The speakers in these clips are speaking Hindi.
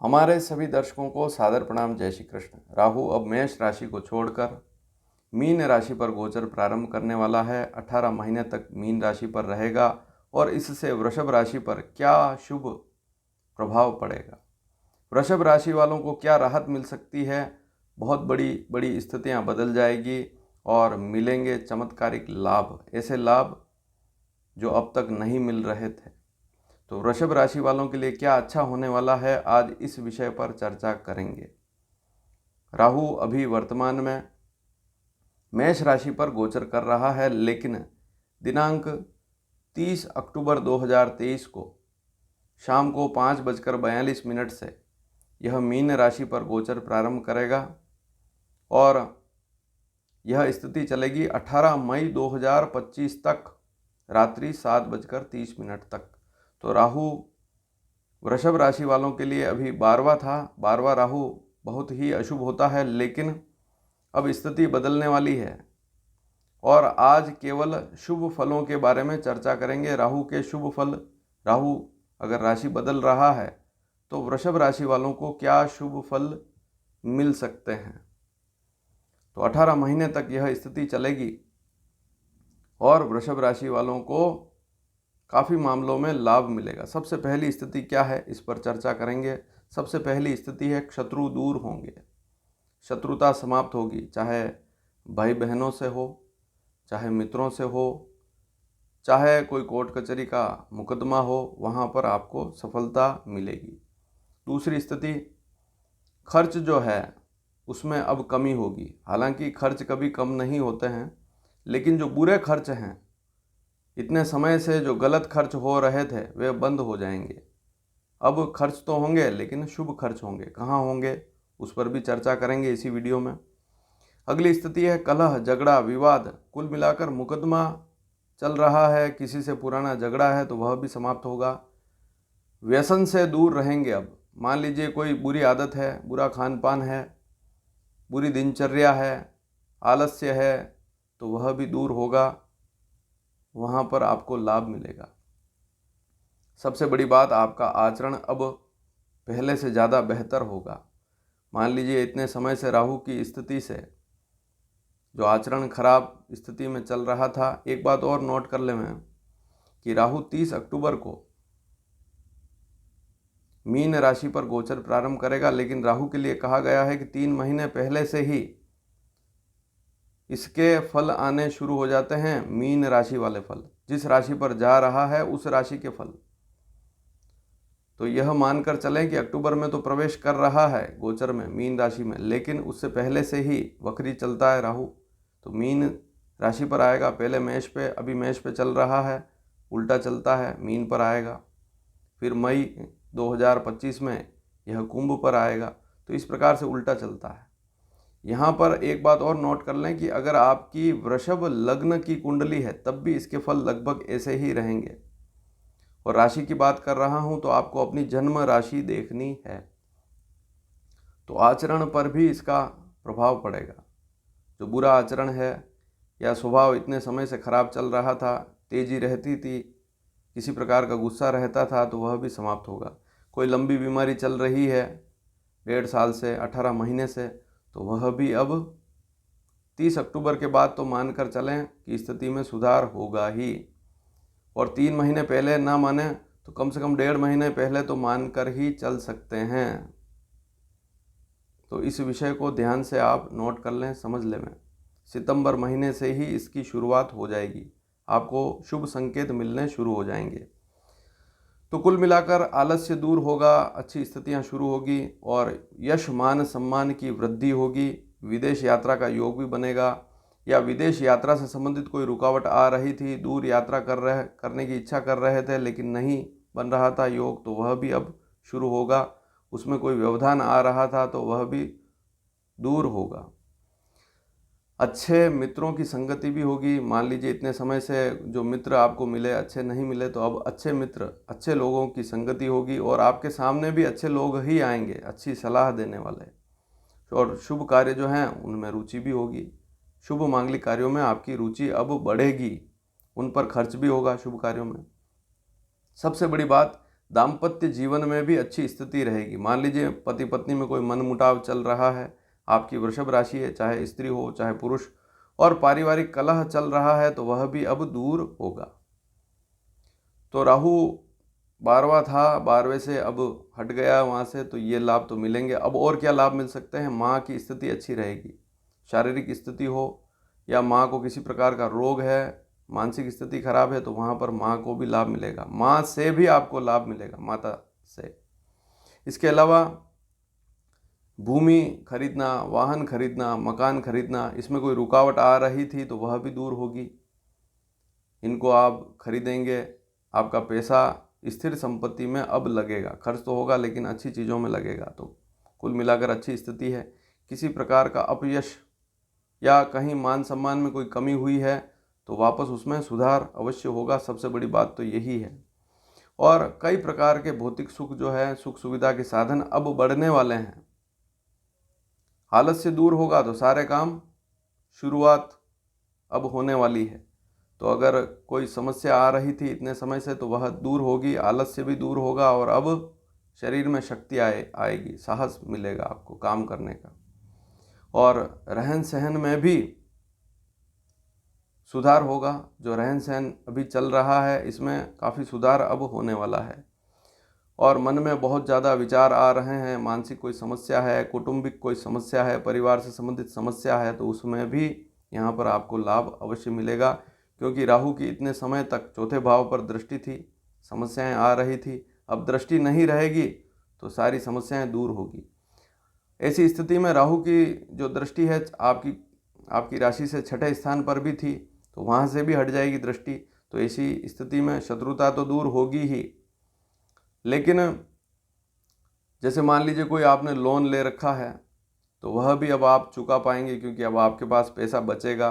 हमारे सभी दर्शकों को सादर प्रणाम। जय श्री कृष्ण। राहु अब मेष राशि को छोड़कर मीन राशि पर गोचर प्रारंभ करने वाला है। 18 महीने तक मीन राशि पर रहेगा और इससे वृषभ राशि पर क्या शुभ प्रभाव पड़ेगा, वृषभ राशि वालों को क्या राहत मिल सकती है। बहुत बड़ी बड़ी स्थितियां बदल जाएगी और मिलेंगे चमत्कारिक लाभ, ऐसे लाभ जो अब तक नहीं मिल रहे थे। तो वृषभ राशि वालों के लिए क्या अच्छा होने वाला है, आज इस विषय पर चर्चा करेंगे। राहु अभी वर्तमान में मेष राशि पर गोचर कर रहा है, लेकिन दिनांक 30 अक्टूबर 2023 को शाम को 5:42 से यह मीन राशि पर गोचर प्रारंभ करेगा और यह स्थिति चलेगी 18 मई 2025 तक, रात्रि 7:30 तक। तो राहु वृषभ राशि वालों के लिए अभी 12वां था। 12वां राहु बहुत ही अशुभ होता है, लेकिन अब स्थिति बदलने वाली है और आज केवल शुभ फलों के बारे में चर्चा करेंगे। राहु के शुभ फल, राहु अगर राशि बदल रहा है तो वृषभ राशि वालों को क्या शुभ फल मिल सकते हैं। तो 18 महीने तक यह स्थिति चलेगी और वृषभ राशि वालों को काफ़ी मामलों में लाभ मिलेगा। सबसे पहली स्थिति क्या है, इस पर चर्चा करेंगे। सबसे पहली स्थिति है शत्रु दूर होंगे, शत्रुता समाप्त होगी, चाहे भाई बहनों से हो, चाहे मित्रों से हो, चाहे कोई कोर्ट कचहरी का मुकदमा हो, वहाँ पर आपको सफलता मिलेगी। दूसरी स्थिति, खर्च जो है उसमें अब कमी होगी। हालांकि खर्च कभी कम नहीं होते हैं, लेकिन जो बुरे खर्च हैं, इतने समय से जो गलत खर्च हो रहे थे वे बंद हो जाएंगे। अब खर्च तो होंगे लेकिन शुभ खर्च होंगे। कहाँ होंगे उस पर भी चर्चा करेंगे इसी वीडियो में। अगली स्थिति है कलह, झगड़ा, विवाद। कुल मिलाकर मुकदमा चल रहा है, किसी से पुराना झगड़ा है तो वह भी समाप्त होगा। व्यसन से दूर रहेंगे। अब मान लीजिए कोई बुरी आदत है, बुरा खान पान है, बुरी दिनचर्या है, आलस्य है, तो वह भी दूर होगा, वहाँ पर आपको लाभ मिलेगा। सबसे बड़ी बात, आपका आचरण अब पहले से ज़्यादा बेहतर होगा। मान लीजिए इतने समय से राहु की स्थिति से जो आचरण खराब स्थिति में चल रहा था। एक बात और नोट कर ले मैं कि राहु 30 अक्टूबर को मीन राशि पर गोचर प्रारंभ करेगा, लेकिन राहु के लिए कहा गया है कि 3 महीने पहले से ही इसके फल आने शुरू हो जाते हैं। मीन राशि वाले फल, जिस राशि पर जा रहा है उस राशि के फल। तो यह मानकर चलें कि अक्टूबर में तो प्रवेश कर रहा है गोचर में मीन राशि में, लेकिन उससे पहले से ही वक्री चलता है राहु, तो मीन राशि पर आएगा। पहले मेष पे, अभी मेष पे चल रहा है, उल्टा चलता है, मीन पर आएगा। फिर मई 2025 में यह कुंभ पर आएगा। तो इस प्रकार से उल्टा चलता है। यहाँ पर एक बात और नोट कर लें कि अगर आपकी वृषभ लग्न की कुंडली है तब भी इसके फल लगभग ऐसे ही रहेंगे। और राशि की बात कर रहा हूँ तो आपको अपनी जन्म राशि देखनी है, तो आचरण पर भी इसका प्रभाव पड़ेगा। जो बुरा आचरण है या स्वभाव इतने समय से खराब चल रहा था, तेजी रहती थी, किसी प्रकार का गुस्सा रहता था, तो वह भी समाप्त होगा। कोई लंबी बीमारी चल रही है 1.5 साल से, 18 महीने से, तो वह भी अब 30 अक्टूबर के बाद तो मानकर चलें कि स्थिति में सुधार होगा ही। और 3 महीने पहले ना माने तो कम से कम 1.5 महीने पहले तो मानकर ही चल सकते हैं। तो इस विषय को ध्यान से आप नोट कर लें, समझ लें। मैं सितंबर महीने से ही इसकी शुरुआत हो जाएगी, आपको शुभ संकेत मिलने शुरू हो जाएंगे। तो कुल मिलाकर आलस्य दूर होगा, अच्छी स्थितियां शुरू होगी और यश मान सम्मान की वृद्धि होगी। विदेश यात्रा का योग भी बनेगा, या विदेश यात्रा से संबंधित कोई रुकावट आ रही थी, दूर यात्रा करने की इच्छा कर रहे थे लेकिन नहीं बन रहा था योग, तो वह भी अब शुरू होगा। उसमें कोई व्यवधान आ रहा था तो वह भी दूर होगा। अच्छे मित्रों की संगति भी होगी। मान लीजिए इतने समय से जो मित्र आपको मिले अच्छे नहीं मिले, तो अब अच्छे मित्र, अच्छे लोगों की संगति होगी और आपके सामने भी अच्छे लोग ही आएंगे, अच्छी सलाह देने वाले। और शुभ कार्य जो हैं उनमें रुचि भी होगी। शुभ मांगलिक कार्यों में आपकी रुचि अब बढ़ेगी, उन पर खर्च भी होगा शुभ कार्यों में। सबसे बड़ी बात, दाम्पत्य जीवन में भी अच्छी स्थिति रहेगी। मान लीजिए पति पत्नी में कोई मनमुटाव चल रहा है, आपकी वृषभ राशि है, चाहे स्त्री हो चाहे पुरुष, और पारिवारिक कलह चल रहा है तो वह भी अब दूर होगा। तो राहु 12वां था, 12वें से अब हट गया वहाँ से, तो ये लाभ तो मिलेंगे। अब और क्या लाभ मिल सकते हैं? माँ की स्थिति अच्छी रहेगी, शारीरिक स्थिति हो या माँ को किसी प्रकार का रोग है, मानसिक स्थिति खराब है, तो वहाँ पर माँ को भी लाभ मिलेगा, माँ से भी आपको लाभ मिलेगा, माता से। इसके अलावा भूमि खरीदना, वाहन खरीदना, मकान खरीदना, इसमें कोई रुकावट आ रही थी तो वह भी दूर होगी, इनको आप खरीदेंगे। आपका पैसा स्थिर संपत्ति में अब लगेगा, खर्च तो होगा लेकिन अच्छी चीज़ों में लगेगा। तो कुल मिलाकर अच्छी स्थिति है। किसी प्रकार का अपयश या कहीं मान सम्मान में कोई कमी हुई है तो वापस उसमें सुधार अवश्य होगा, सबसे बड़ी बात तो यही है। और कई प्रकार के भौतिक सुख जो है, सुख सुविधा के साधन अब बढ़ने वाले हैं। हालत से दूर होगा तो सारे काम शुरुआत अब होने वाली है। तो अगर कोई समस्या आ रही थी इतने समय से तो वह दूर होगी, आलस से भी दूर होगा, और अब शरीर में शक्ति आएगी, साहस मिलेगा आपको काम करने का। और रहन सहन में भी सुधार होगा। जो रहन सहन अभी चल रहा है इसमें काफ़ी सुधार अब होने वाला है। और मन में बहुत ज़्यादा विचार आ रहे हैं, मानसिक कोई समस्या है, कौटुंबिक कोई समस्या है, परिवार से संबंधित समस्या है, तो उसमें भी यहाँ पर आपको लाभ अवश्य मिलेगा। क्योंकि राहु की इतने समय तक चौथे भाव पर दृष्टि थी, समस्याएं आ रही थी, अब दृष्टि नहीं रहेगी तो सारी समस्याएं दूर होगी। ऐसी स्थिति में राहु की जो दृष्टि है आपकी राशि से छठे स्थान पर भी थी, तो वहाँ से भी हट जाएगी दृष्टि। तो ऐसी स्थिति में शत्रुता तो दूर होगी ही, लेकिन जैसे मान लीजिए कोई आपने लोन ले रखा है तो वह भी अब आप चुका पाएंगे, क्योंकि अब आपके पास पैसा बचेगा,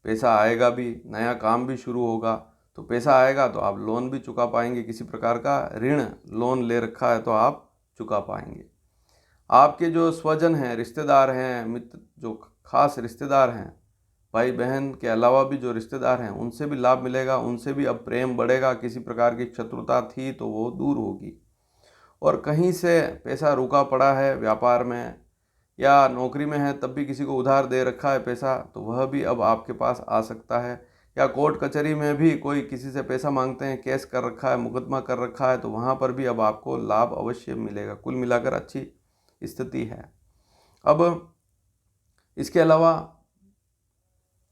पैसा आएगा भी, नया काम भी शुरू होगा, तो पैसा आएगा तो आप लोन भी चुका पाएंगे। किसी प्रकार का ऋण लोन ले रखा है तो आप चुका पाएंगे। आपके जो स्वजन हैं, रिश्तेदार हैं, मित्र, जो खास रिश्तेदार हैं, भाई बहन के अलावा भी जो रिश्तेदार हैं, उनसे भी लाभ मिलेगा, उनसे भी अब प्रेम बढ़ेगा। किसी प्रकार की शत्रुता थी तो वो दूर होगी। और कहीं से पैसा रुका पड़ा है, व्यापार में या नौकरी में है तब भी किसी को उधार दे रखा है पैसा, तो वह भी अब आपके पास आ सकता है। या कोर्ट कचहरी में भी कोई किसी से पैसा मांगते हैं, केस कर रखा है, मुकदमा कर रखा है, तो वहाँ पर भी अब आपको लाभ अवश्य मिलेगा। कुल मिलाकर अच्छी स्थिति है। अब इसके अलावा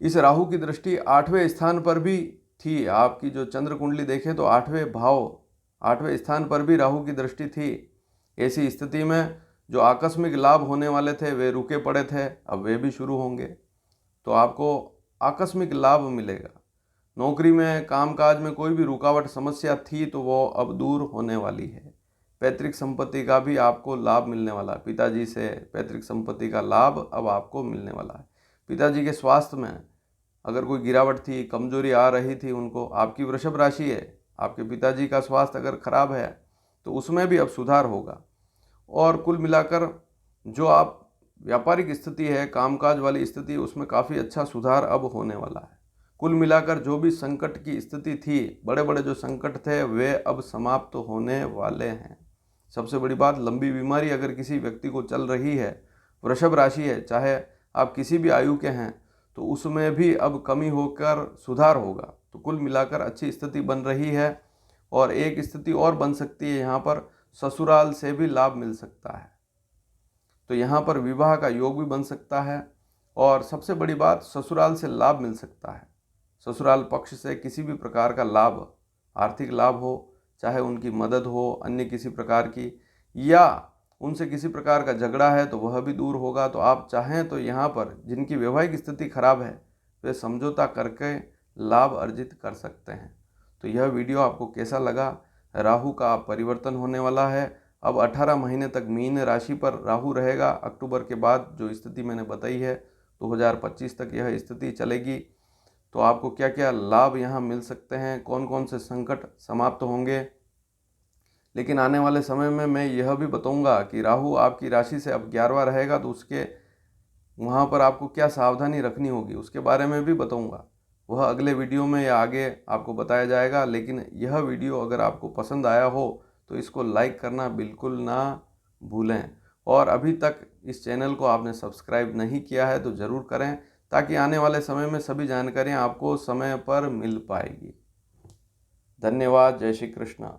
इस राहु की दृष्टि 8वें स्थान पर भी थी। आपकी जो चंद्र कुंडली देखें तो 8वें स्थान पर भी राहु की दृष्टि थी। ऐसी स्थिति में जो आकस्मिक लाभ होने वाले थे वे रुके पड़े थे, अब वे भी शुरू होंगे, तो आपको आकस्मिक लाभ मिलेगा। नौकरी में, कामकाज में कोई भी रुकावट समस्या थी तो वो अब दूर होने वाली है। पैतृक संपत्ति का भी आपको लाभ मिलने वाला है, पिताजी से पैतृक संपत्ति का लाभ अब आपको मिलने वाला है। पिताजी के स्वास्थ्य में अगर कोई गिरावट थी, कमजोरी आ रही थी उनको, आपकी वृषभ राशि है, आपके पिताजी का स्वास्थ्य अगर खराब है तो उसमें भी अब सुधार होगा। और कुल मिलाकर जो आप व्यापारिक स्थिति है, कामकाज वाली स्थिति, उसमें काफ़ी अच्छा सुधार अब होने वाला है। कुल मिलाकर जो भी संकट की स्थिति थी, बड़े बड़े जो संकट थे वे अब समाप्त होने वाले हैं। सबसे बड़ी बात, लंबी बीमारी अगर किसी व्यक्ति को चल रही है, वृषभ राशि है, चाहे आप किसी भी आयु के हैं, तो उसमें भी अब कमी होकर सुधार होगा। तो कुल मिलाकर अच्छी स्थिति बन रही है। और एक स्थिति और बन सकती है, यहाँ पर ससुराल से भी लाभ मिल सकता है, तो यहाँ पर विवाह का योग भी बन सकता है। और सबसे बड़ी बात, ससुराल से लाभ मिल सकता है। ससुराल पक्ष से किसी भी प्रकार का लाभ, आर्थिक लाभ हो, चाहे उनकी मदद हो अन्य किसी प्रकार की, या उनसे किसी प्रकार का झगड़ा है तो वह भी दूर होगा। तो आप चाहें तो यहाँ पर जिनकी वैवाहिक स्थिति खराब है वे समझौता करके लाभ अर्जित कर सकते हैं। तो यह वीडियो आपको कैसा लगा? राहु का परिवर्तन होने वाला है। अब 18 महीने तक मीन राशि पर राहु रहेगा। अक्टूबर के बाद जो स्थिति मैंने बताई है 2025 तक यह स्थिति चलेगी। तो आपको क्या क्या लाभ यहाँ मिल सकते हैं, कौन कौन से संकट समाप्त होंगे। लेकिन आने वाले समय में मैं यह भी बताऊंगा कि राहु आपकी राशि से अब 11वां रहेगा, तो उसके वहाँ पर आपको क्या सावधानी रखनी होगी उसके बारे में भी बताऊंगा। वह अगले वीडियो में या आगे आपको बताया जाएगा। लेकिन यह वीडियो अगर आपको पसंद आया हो तो इसको लाइक करना बिल्कुल ना भूलें। और अभी तक इस चैनल को आपने सब्सक्राइब नहीं किया है तो ज़रूर करें, ताकि आने वाले समय में सभी जानकारियाँ आपको समय पर मिल पाएगी। धन्यवाद। जय श्री कृष्ण।